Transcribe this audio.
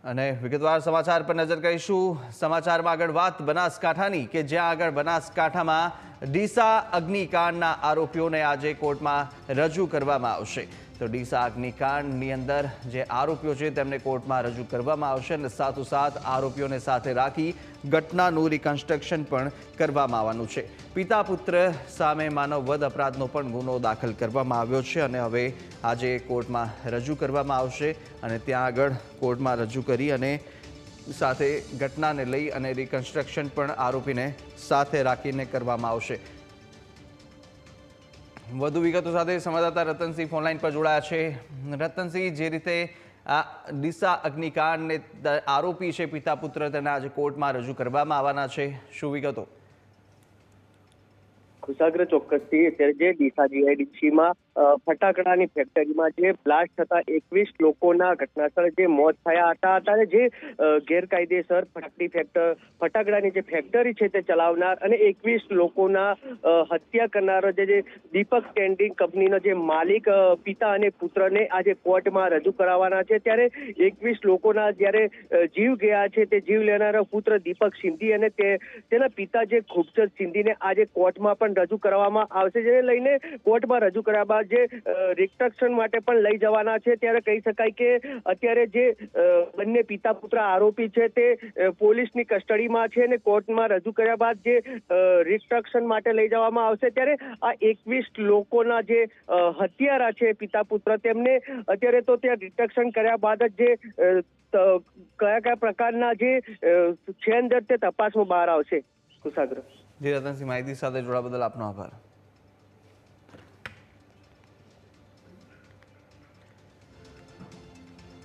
અને વિગતવાર સમાચાર પર નજર કરીશું। સમાચારમાં આગળ વાત બનાસકાંઠાની કે જ્યાં આગળ બનાસકાંઠામાં ડીસા અગ્નિકાંડના આરોપીઓને આજે કોર્ટમાં રજૂ કરવામાં આવશે। તો ડીસા અગ્નિકાંડની અંદર જે આરોપીઓ છે તેમને કોર્ટમાં રજૂ કરવામાં આવશે અને સાથોસાથ આરોપીઓને સાથે રાખી ઘટનાનું રિકન્સ્ટ્રક્શન પણ કરવામાં આવવાનું છે। પિતા પુત્ર સામે માનવ વધ અપરાધનો પણ ગુનો દાખલ કરવામાં આવ્યો છે અને હવે આજે કોર્ટમાં રજૂ કરવામાં આવશે અને ત્યાં આગળ કોર્ટમાં રજૂ કરી અને સાથે ઘટનાને લઈ અને રિકન્સ્ટ્રક્શન પણ આરોપીને સાથે રાખીને કરવામાં આવશે। વધુ વિગતો સાથે સંવાદદાતા રતનસિંહ ફોનલાઈન પર જોડાયા છે। રતનસિંહ, જે રીતે આ ડીસા અગ્નિકાંડને આરોપી છે પિતા પુત્ર તેને આજે કોર્ટમાં રજૂ કરવામાં આવવાના છે, શું વિગતો? કુશાગ્ર ચોક્કસથી અત્યારે જે ડીસા જીઆઈડીસીમાં ફટાકડાની ફેક્ટરીમાં જે બ્લાસ્ટ થતા 21 લોકોના ઘટનાસ્થળે જે મોત થયા હતા અને જે ગેરકાયદેસર ફટાકડાની જે ફેક્ટરી છે તે ચલાવનાર અને 21 લોકોના હત્યા કરનાર જે દીપક સ્ટેન્ડિંગ કંપનીનો જે માલિક પિતા અને પુત્રને આજે કોર્ટમાં રજૂ કરાવવાના છે। ત્યારે 21 લોકોના જ્યારે જીવ ગયા છે તે જીવ લેનારા પુત્ર દીપક સિંધી અને તેના પિતા જે ખૂબચંદ સિંધીને આજે કોર્ટમાં પણ રજૂ કરવામાં આવશે, જેને લઈને કોર્ટમાં રજૂ કર્યા બાદ જે રિકન્સ્ટ્રક્શન માટે પણ લઈ જવાના છે। ત્યારે કહી શકાય કે અત્યારે જે બંને પિતા પુત્ર આરોપી છે તે પોલીસની કસ્ટડીમાં છે અને કોર્ટમાં રજૂ કર્યા બાદ જે રિકન્સ્ટ્રક્શન માટે લઈ જવામાં આવશે। ત્યારે આ 21 લોકોના જે હત્યારા છે પિતા પુત્ર તેમને અત્યારે તો ત્યાં રિકન્સ્ટ્રક્શન કર્યા બાદ જ જે કયા પ્રકારના જે છે અંદર તે તપાસમાં બહાર આવશે। કુશાગ્ર જી રતનસિંહ, માહિતી સાથે જોડાવા બદલ આપનો આભાર।